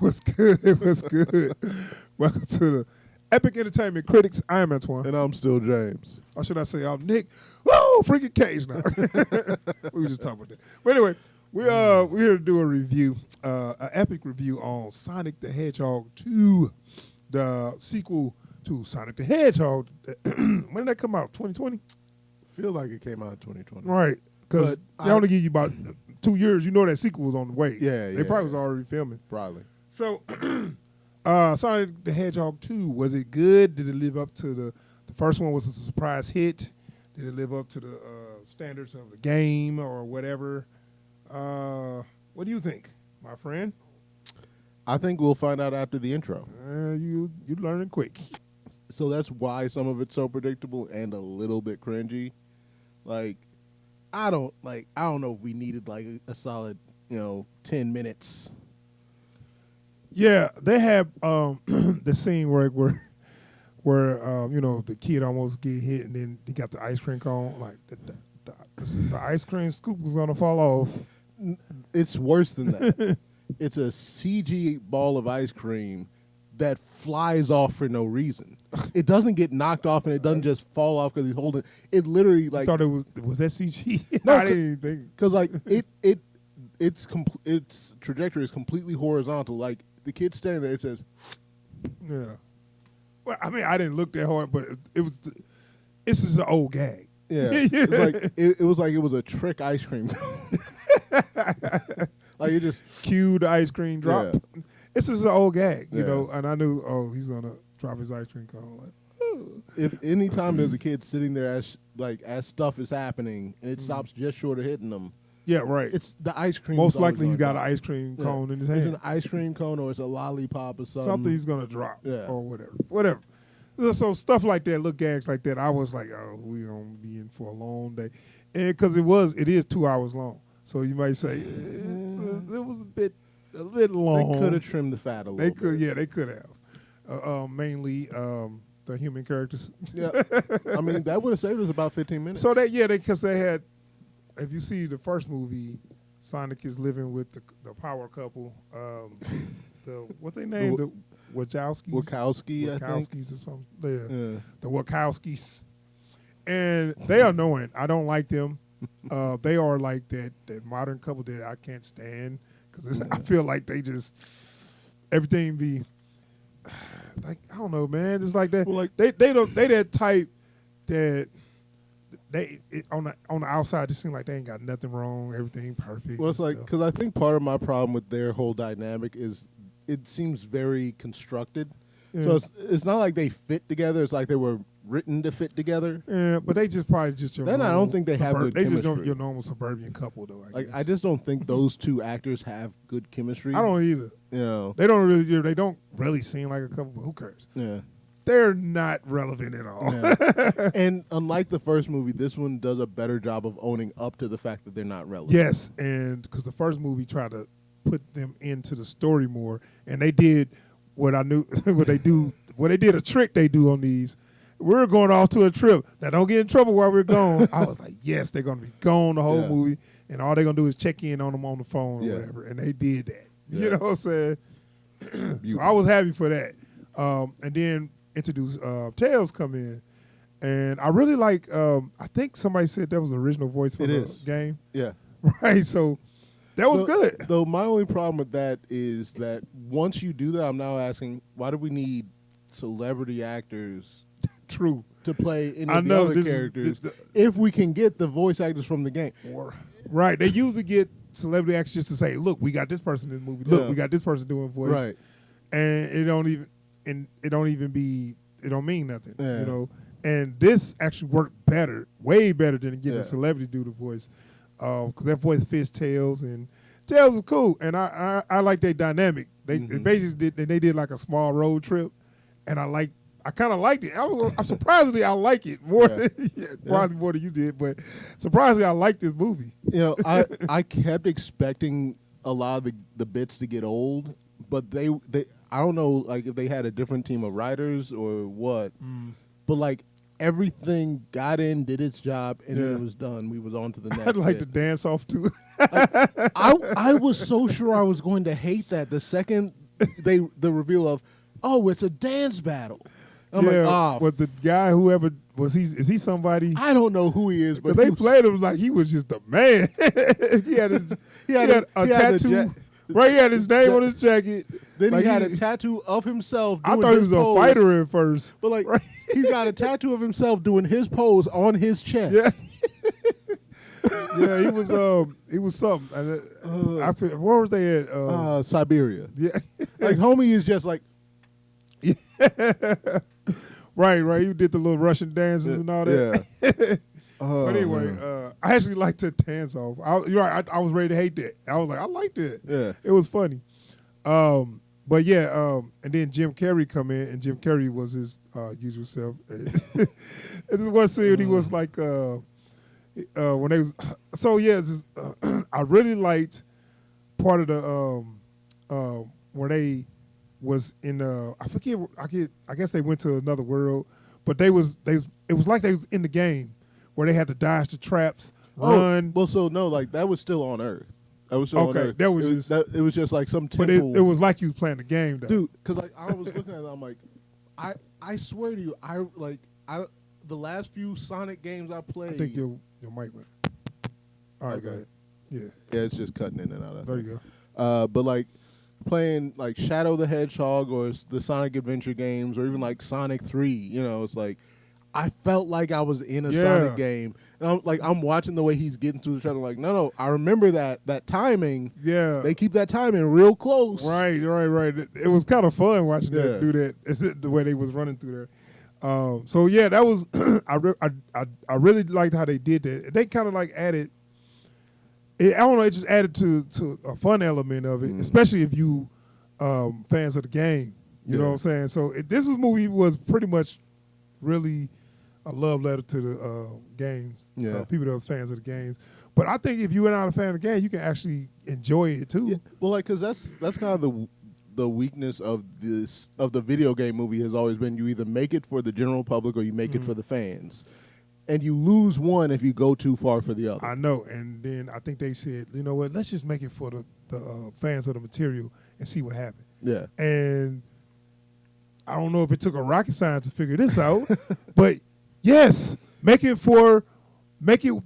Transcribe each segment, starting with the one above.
was good. It was good. Welcome to the Epic Entertainment Critics. I am Antoine. And I'm still James. Or should I say I'm Nick? Woo! Freaking Cage now. We were just talking about that. But anyway, we're here to do a review, an epic review on Sonic the Hedgehog 2, the sequel to Sonic the Hedgehog. When did that come out? 2020? Feel like it came out in 2020. Right. Because they only give you about 2 years. You know that sequel was on the way. Yeah, They probably was already filming. Probably. So, Sonic the Hedgehog 2, was it good? Did it live up to the first one was a surprise hit? Did it live up to the standards of the game or whatever? What do you think, my friend? I think we'll find out after the intro. You learning quick. So that's why some of it's so predictable and a little bit cringy. Like, I don't know if we needed like a solid, 10 minutes. Yeah, they have the scene where the kid almost get hit and then he got the ice cream cone. Like the ice cream scoop was gonna fall off. It's worse than that. It's a CG ball of ice cream that flies off for no reason. It doesn't get knocked off and it doesn't just fall off because he's holding it. It literally like. I thought it was that CG. No, I didn't even think. Because like its trajectory is completely horizontal. Like the kid's standing there, it says. Yeah. Well, I mean, I didn't look that hard, but it was. This is an old gag. Yeah. It was like it was a trick ice cream. Like it just cue the ice cream drop. Yeah. This is an old gag, Yeah. and I knew, he's gonna drop his ice cream cone. Like, ooh. If anytime there's a kid sitting there as stuff is happening and it stops just short of hitting them. Yeah, right. It's the ice cream. Most likely he's got an ice cream cone in his hand. It's an ice cream cone or it's a lollipop or something. Something he's gonna drop, Yeah. or whatever. So stuff like that, little gags like that, I was like, oh, we gonna be in for a long day, and because it is 2 hours long. So you might say it was a bit long. They could have trimmed the fat a little bit. Yeah, they could have. Mainly the human characters. Yeah, I mean that would have saved us about 15 minutes. So because they had, if you see the first movie, Sonic is living with the power couple. What they named the Wachowskis. Wachowski, I think. Wachowskis or something. Yeah. The Wachowskis, and they are annoying. I don't like them. They are like that modern couple that I can't stand because I feel like they just everything be like, I don't know, man. It's like that. Well, like they that type that on the outside it seems like they ain't got nothing wrong, everything perfect. Well, it's like because I think part of my problem with their whole dynamic is it seems very constructed. Yeah. So it's not like they fit together. It's like they were written to fit together. Yeah, but they just probably just your Then I don't think they have good They just chemistry. don't your normal suburban couple though. I just don't think those two actors have good chemistry. I don't either. They They don't really seem like a couple, but who cares? Yeah. They're not relevant at all. Yeah. And unlike the first movie, this one does a better job of owning up to the fact that they're not relevant. Yes, and because the first movie tried to put them into the story more, and they did what I knew what they do. What they did a trick they do on these. We're going off to a trip. Now don't get in trouble while we're gone. I was like, yes, they're gonna be gone the whole movie, and all they're gonna do is check in on them on the phone or whatever, and they did that. Yeah. You know what I'm saying? So I was happy for that. And then introduce Tails come in, and I really like. I think somebody said that was the original voice for the game. Yeah. Right. So that was good. Though my only problem with that is that once you do that, I'm now asking, why do we need celebrity actors True. to play any of the other characters if we can get the voice actors from the game? Right. They usually get celebrity actors just to say, look, we got this person in the movie. Look, we got this person doing voice. Right. And it don't mean nothing. Yeah. And this actually worked better, way better than getting a celebrity to do the voice. Because that voice fits Tails, and Tails is cool. And I like their dynamic. They basically did like a small road trip, and I kind of liked it. I'm surprisingly I like it more probably more than you did, but surprisingly I like this movie. I kept expecting a lot of the bits to get old, but they I don't know like if they had a different team of writers or what, but like everything got in, did its job, and then it was done. We was on to the next. I'd like to dance off too. I was so sure I was going to hate that the second the reveal of, oh, it's a dance battle. I'm like, but the guy, whoever was is he somebody? I don't know who he is, but they played him like he was just a man. he had a tattoo. Right, he had his name on his jacket. Then he had a tattoo of himself. I thought he was a fighter at first, but like he's got a tattoo of himself doing his pose on his chest. Yeah, yeah, he was something. Where was they at? Siberia. Yeah, like homie is just like. Right. He did the little Russian dances and all that. Yeah. But anyway, I actually liked the dance off. I was ready to hate that. I was like, I liked it. Yeah, it was funny. But yeah, and then Jim Carrey come in, and Jim Carrey was his usual self. This is one scene he was like, when they was. So yeah, I really liked part of the where they was in I forget. I guess they went to another world, but it was like they was in the game where they had to dodge the traps, run. Well, so no, like that was still on Earth. That was still on Earth. That was it was just like some temple. But it was like you was playing the game, though. Dude, because like I was looking at it, I'm like, I swear to you, the last few Sonic games I played. I think your mic went. All right, go ahead. Yeah, it's just cutting in and out. There you go. But like playing like Shadow the Hedgehog or the Sonic Adventure games or even like Sonic 3, you know, it's like I felt like I was in a Sonic game. And I'm watching the way he's getting through the track. I'm like, no, I remember that timing. Yeah. They keep that timing real close. Right. It was kind of fun watching them do that, the way they was running through there. So yeah, that was I really liked how they did that. They kind of like added I don't know, it just added to a fun element of it, especially if you fans of the game. You know what I'm saying? So this movie was pretty much really a love letter to the games. People that was fans of the games. But I think if you're not a fan of the game, you can actually enjoy it too. Yeah. Well, like, because that's kind of the weakness of the video game movie has always been you either make it for the general public or you make it for the fans. And you lose one if you go too far for the other. I know. And then I think they said, you know what, let's just make it for the fans of the material and see what happens. Yeah. And I don't know if it took a rocket science to figure this out, but yes, make it the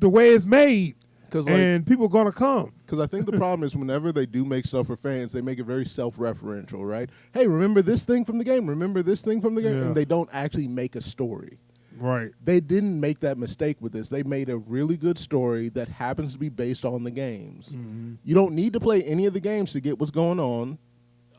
way it's made, and people are gonna come. Because I think the problem is whenever they do make stuff for fans, they make it very self-referential, right? Hey, remember this thing from the game? Remember this thing from the game? And they don't actually make a story. Right. They didn't make that mistake with this. They made a really good story that happens to be based on the games. Mm-hmm. You don't need to play any of the games to get what's going on.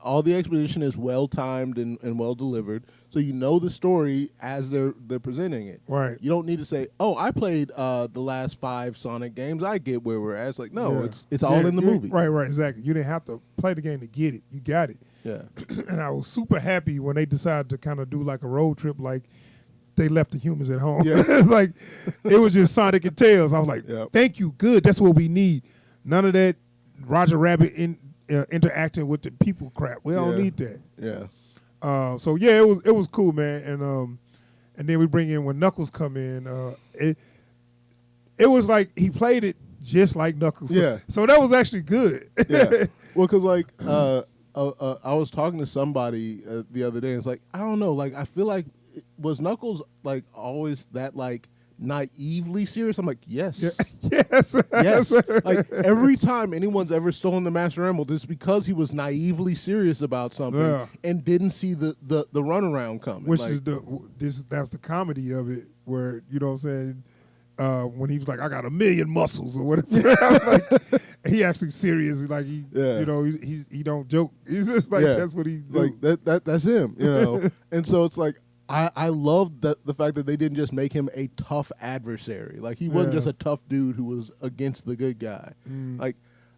All the exposition is well-timed and well-delivered, so you know the story as they're presenting it. Right. You don't need to say, oh, I played the last 5 Sonic games. I get where we're at. It's like, no, it's all in the movie. Right, exactly. You didn't have to play the game to get it. You got it. Yeah. And I was super happy when they decided to kind of do like a road trip, like they left the humans at home. Yeah. Like, it was just Sonic and Tails. I was like, thank you, good. That's what we need. None of that Roger Rabbit interacting with the people crap. We don't need that. Yeah. So yeah, it was cool, man. And then we bring in when Knuckles come in. It was like he played it just like Knuckles. Yeah. So that was actually good. Yeah. Well, because like I was talking to somebody the other day. And it's like, I don't know. Like I feel like was Knuckles like always that like naively serious? I'm like, yes. Yeah. Yes. Like every time anyone's ever stolen the Master Emerald, it's because he was naively serious about something and didn't see the runaround coming. Which is that's the comedy of it, where you know what I'm saying, when he was like, I got 1 million muscles or whatever. Like, he actually serious. Like you know, he don't joke. He's just like that's what he do. Like that's him, you know. And so it's like I love the fact that they didn't just make him a tough adversary. Like he wasn't just a tough dude who was against the good guy. Like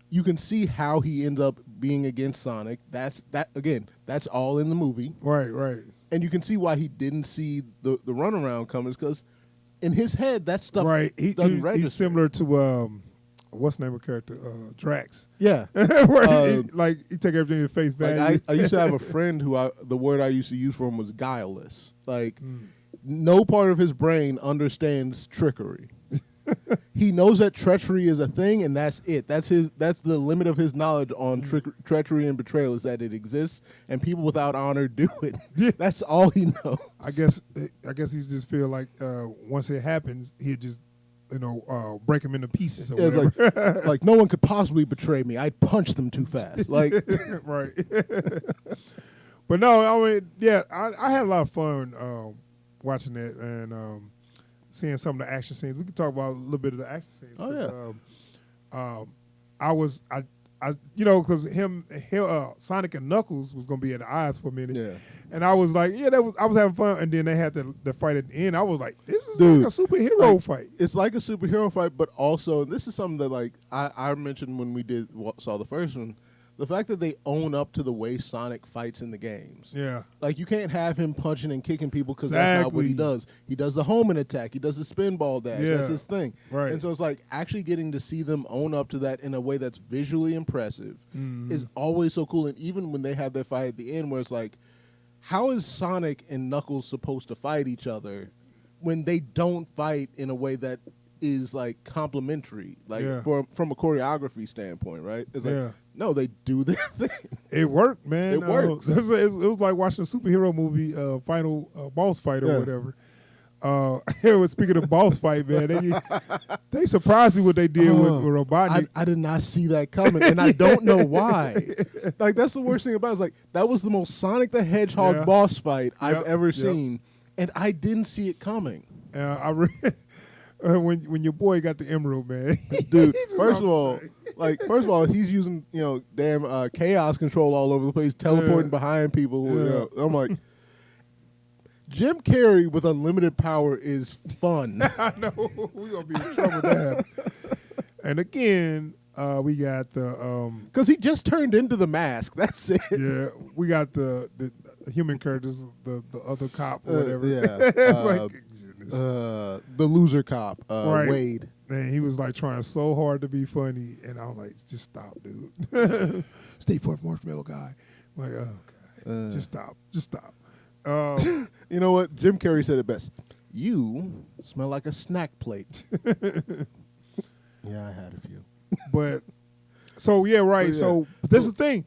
you can see how he ends up being against Sonic. That's all in the movie. Right. And you can see why he didn't see the runaround coming, because in his head that stuff doesn't register. He's similar to what's the name of the character? Drax. Yeah. Where he take everything at face value. Like I used to have a friend who the word I used to use for him was guileless. Like no part of his brain understands trickery. he knows that treachery is a thing, and that's it. That's the limit of his knowledge on treachery and betrayal, is that it exists, and people without honor do it. Yeah. That's all he knows. I guess he just feel like once it happens, he'd just break him into pieces or Yeah, whatever. it's like no one could possibly betray me. I'd punch them too fast. Like, Right. But no, I mean, yeah, I had a lot of fun watching that and seeing some of the action scenes. We could talk about a little bit of the action scenes. Oh, yeah. I because Sonic and Knuckles was gonna be at the eyes for a minute. Yeah. And I was like, I was having fun, and then they had the fight at the end. I was like, this is Dude, like a superhero fight. it's like a superhero fight, but also this is something that like I mentioned when we saw the first one, the fact that they own up to the way Sonic fights in the games. Yeah. Like you can't have him punching and kicking people because that's not what he does. He does the homing attack. He does the spin ball dash. Yeah. That's his thing. Right. And so it's like actually getting to see them own up to that in a way that's visually impressive is always so cool. And even when they have their fight at the end, where it's like, how is Sonic and Knuckles supposed to fight each other when they don't fight in a way that is like complementary, like from a choreography standpoint, right? It's like, no, they do their thing. It worked, man. It works. It was like watching a superhero movie, final boss fight or whatever. Speaking of boss fight, man, they surprised me what they did with Robotnik. I did not see that coming, and I don't know why. Like that's the worst thing about it. Is like that was the most Sonic the Hedgehog boss fight I've ever seen, and I didn't see it coming. When your boy got the emerald, man, dude. First of all, he's using damn chaos control all over the place, teleporting behind people. I'm like, Jim Carrey with unlimited power is fun. I know we gonna be in trouble there. And again, we got the because he just turned into the mask. That's it. Yeah, we got the human characters, the other cop or whatever. The loser cop, right. Wade. Man, he was like trying so hard to be funny, and I was like, just stop, dude. Stay put, marshmallow guy. I'm like, oh god, just stop. You know what? Jim Carrey said it best. You smell like a snack plate. Yeah, I had a few. But so yeah, right. Yeah. So this is the thing.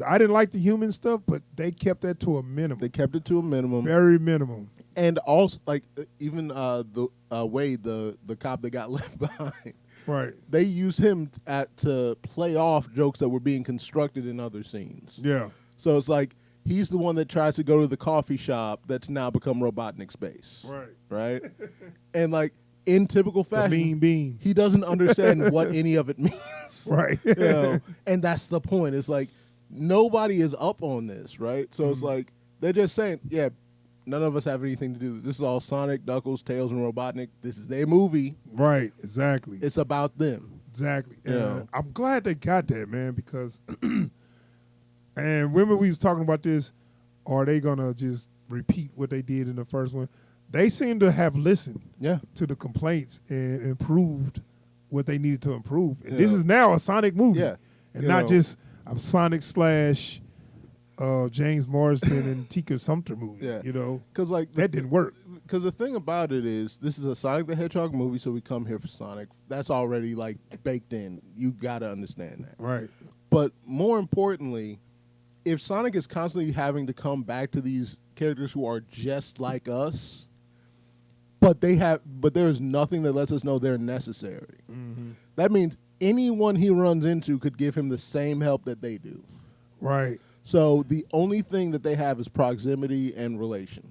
I didn't like the human stuff, but they kept that to a minimum. They kept it to a minimum. Very minimum. And also, like even the Wade, the cop that got left behind. Right. They used him to play off jokes that were being constructed in other scenes. Yeah. So it's like he's the one that tries to go to the coffee shop that's now become Robotnik's base. Right. Right. And like in typical fashion, the mean bean. He doesn't understand what any of it means. Right. And that's the point. It's like nobody is up on this, right? So it's like they're just saying, yeah, none of us have anything to do. This is all Sonic, Knuckles, Tails, and Robotnik. This is their movie. Right, exactly. It's about them. Exactly. Yeah. I'm glad they got that, man, because and remember we was talking about this, are they gonna just repeat what they did in the first one? They seem to have listened to the complaints and improved what they needed to improve. And this is now a Sonic movie. Yeah. And not just a Sonic / James Marsden and Tika Sumter movie. Yeah. Because like that didn't work. Because the thing about it is, this is a Sonic the Hedgehog movie, so we come here for Sonic. That's already like baked in. You gotta understand that. Right. But more importantly, if Sonic is constantly having to come back to these characters who are just like us, but there is nothing that lets us know they're necessary. Mm-hmm. That means anyone he runs into could give him the same help that they do. Right. So the only thing that they have is proximity and relation.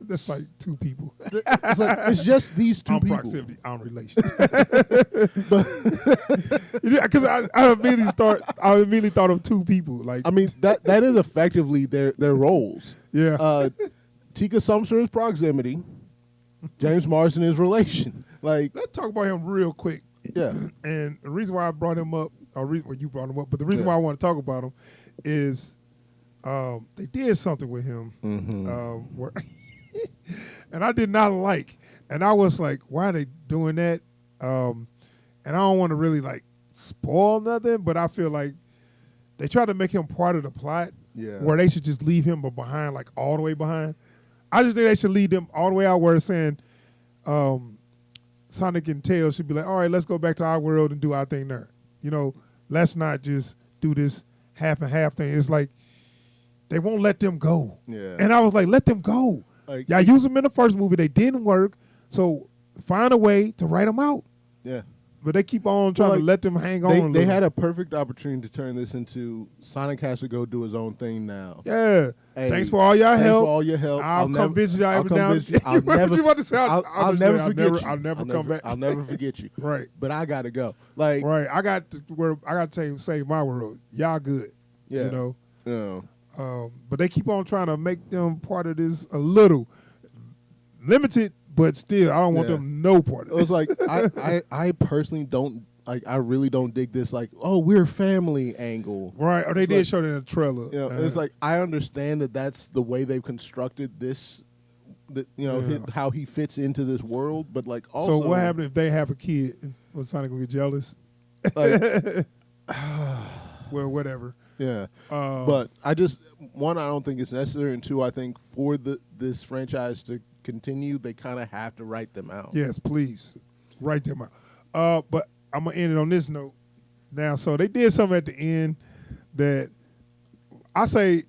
That's like two people. It's just these two people. Proximity, on relation. Because I immediately thought of two people. Like, I mean, that is effectively their roles. Yeah. Tika Sumter is proximity. James Marsden is relation. Like, let's talk about him real quick. Yeah. And the reason why I brought him up, you brought him up, but the reason why I want to talk about him is they did something with him, where and I did not like, and I was like, why are they doing that? And I don't want to really like spoil nothing, but I feel like they try to make him part of the plot, where they should just leave him behind, like all the way behind. I just think they should lead them all the way out where it's saying, Sonic and Tails should be like, all right, let's go back to our world and do our thing there. You know, let's not just do this half and half thing. It's like they won't let them go. Yeah. And I was like, let them go. Like, Y'all used them in the first movie. They didn't work. So find a way to write them out. Yeah. But they keep on trying to let them hang on. They had a perfect opportunity to turn this into Sonic has to go do his own thing now. Yeah. Hey, thanks for all y'all help. Thanks for all your help. I'll come visit y'all every now and then. I'll never. You about to say, I'll never forget you. I'll never come back. I'll never forget you. Right. But I gotta go. Like. Right. I got to save my world. Y'all good. Yeah. You know. Yeah. But they keep on trying to make them part of this a little limited, but still, I don't want them no part of this. It was like I personally don't. Like, I really don't dig this, like, oh, we're family angle. Right, or they did show that in the trailer. You know, it's like, I understand that that's the way they've constructed this, how he fits into this world, but, like, also. So what happens if they have a kid? Was Sonic going to get jealous? Like, well, whatever. Yeah. But I don't think it's necessary, and two, I think for this franchise to continue, they kind of have to write them out. Yes, please. Write them out. But I'm going to end it on this note. Now, so they did something at the end that I say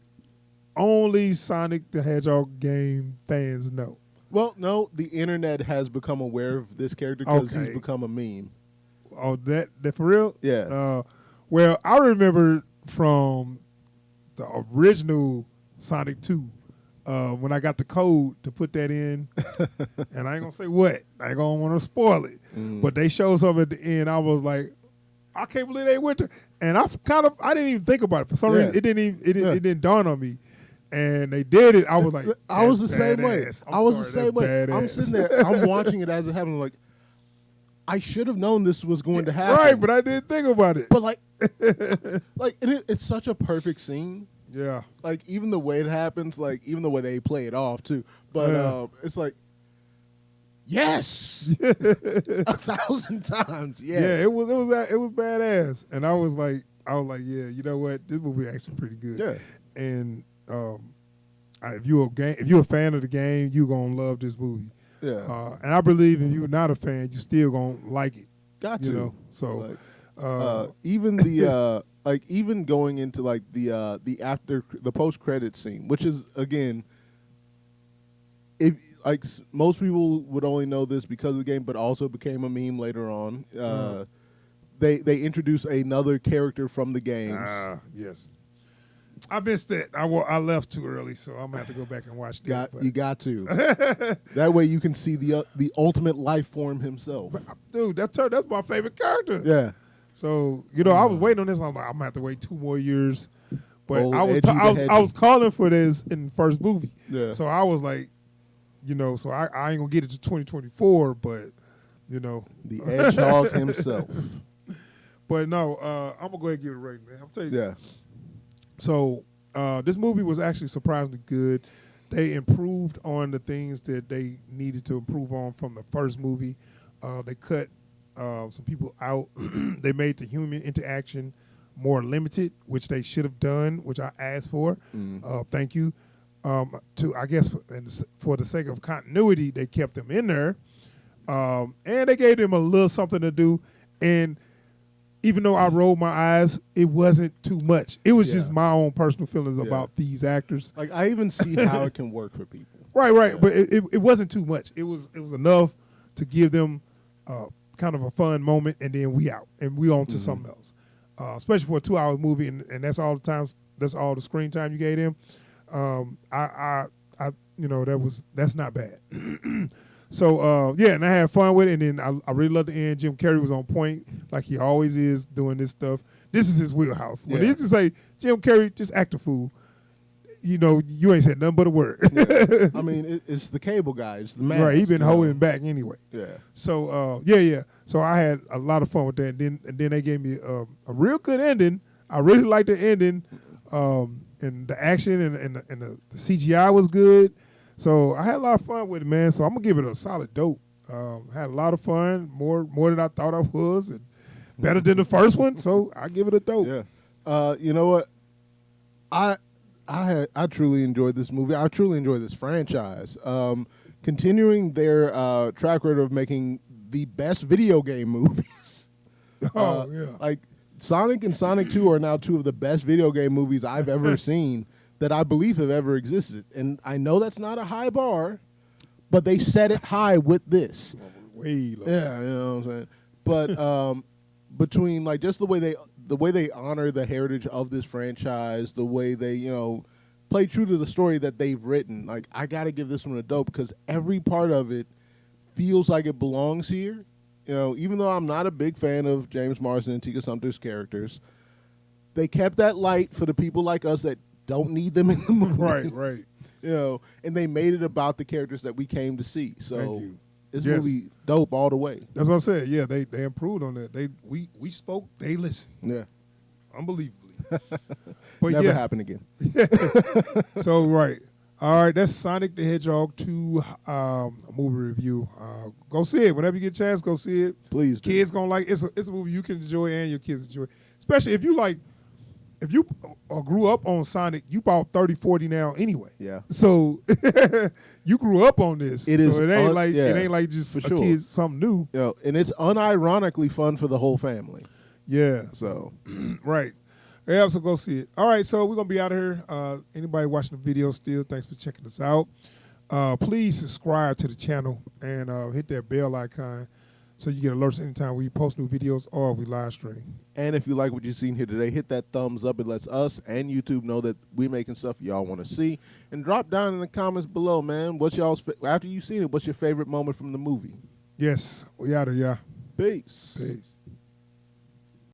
only Sonic the Hedgehog game fans know. Well, no, the internet has become aware of this character because he's become a meme. Oh, that for real? Yeah. Well, I remember from the original Sonic 2 when I got the code to put that in, and I ain't gonna say what. I ain't gonna want to spoil it. But they showed something at the end. I was like, I can't believe they went there. And I didn't even think about it. For some reason, it didn't dawn on me. And they did it. I was like, I was the same way. I was the same way. I'm sitting there. I'm watching it as it happened. Like, I should have known this was going to happen. Right, but I didn't think about it. But like it's such a perfect scene. Yeah. Like, even the way it happens, like, even the way they play it off, too. But it's like, yes! 1,000 times, yes. Yeah, it was badass. And I was like, yeah, you know what? This movie actually pretty good. Yeah. And if you're a fan of the game, you're going to love this movie. Yeah. And I believe if you're not a fan, you still going to like it. Got to. You know? So, like, even the... like, even going into like the post credit scene, which is, again, if like most people would only know this because of the game, but also became a meme later on. They introduce another character from the games. Yes, I missed that. I left too early, so I'm gonna have to go back and watch that. You got to. That way you can see the ultimate life form himself. Dude, that's my favorite character. Yeah. So, I was waiting on this. I'm like, I'm gonna have to wait 2 more years. But I was calling for this in the first movie. Yeah. So I was like, so I ain't gonna get it to 2024, but the Hedgehog himself. But no, I'm gonna go ahead and give it a rating, man. I'll tell you. Yeah. So this movie was actually surprisingly good. They improved on the things that they needed to improve on from the first movie. They cut some people out. They made the human interaction more limited, which they should have done, which I asked for. Thank you. I guess for the sake of continuity, they kept them in there, and they gave them a little something to do. And even though I rolled my eyes, it wasn't too much. It was just my own personal feelings about these actors. Like, I even see how it can work for people. Right. Yeah. But it wasn't too much. It was enough to give them kind of a fun moment, and then we out and we on to something else. Especially for a 2-hour movie, and that's all the screen time you gave them. That's not bad. So and I had fun with it, and then I really loved the end. Jim Carrey was on point, like he always is doing this stuff. This is his wheelhouse. When he used to say, Jim Carrey, just act a fool, you ain't said nothing but a word. Yeah. I mean, it's the cable guy. It's the man. Right, he been holding back anyway. Yeah. So, So I had a lot of fun with that. And then they gave me a real good ending. I really liked the ending. And the action and the CGI was good. So I had a lot of fun with it, man. So I'm going to give it a solid dope. Had a lot of fun, more than I thought I was, and better than the first one. So I give it a dope. Yeah. You know what? I truly enjoyed this movie. I truly enjoyed this franchise. Continuing their track record of making the best video game movies. Oh yeah. Like Sonic and Sonic 2 are now two of the best video game movies I've ever seen that I believe have ever existed. And I know that's not a high bar, but they set it high with this. Way low. Yeah, you know what I'm saying? But between like just the way they honor the heritage of this franchise, the way they, play true to the story that they've written, like I gotta give this one a dope because every part of it feels like it belongs here. Even though I'm not a big fan of James Marsden and Tika Sumpter's characters, they kept that light for the people like us that don't need them in the movie. Right. And they made it about the characters that we came to see. So Thank you. this Yes. movie dope all the way. That's what I said. Yeah, they improved on that. We spoke, they listened. Yeah. Unbelievably. But Never yeah. happen again. So right. All right, that's Sonic the Hedgehog 2 movie review. Go see it. Whenever you get a chance, go see it. Please do. Kids gonna like it's a movie you can enjoy and your kids enjoy. Especially if you grew up on Sonic, you about 30, 40 now anyway. Yeah. So you grew up on this. It is so it ain't yeah, it ain't like just for a sure. kid something new. And it's unironically fun for the whole family. Yeah. So Right. Yeah, so go see it. All right, so we're going to be out of here. Anybody watching the video still, thanks for checking us out. Please subscribe to the channel and hit that bell icon so you get alerts anytime we post new videos or we live stream. and if you like what you've seen here today, hit that thumbs up. It lets us and YouTube know that we're making stuff y'all want to see. And drop down in the comments below, man. What's y'all's after you've seen it, what's your favorite moment from the movie? Yes, we out of here, y'all. Peace. Peace.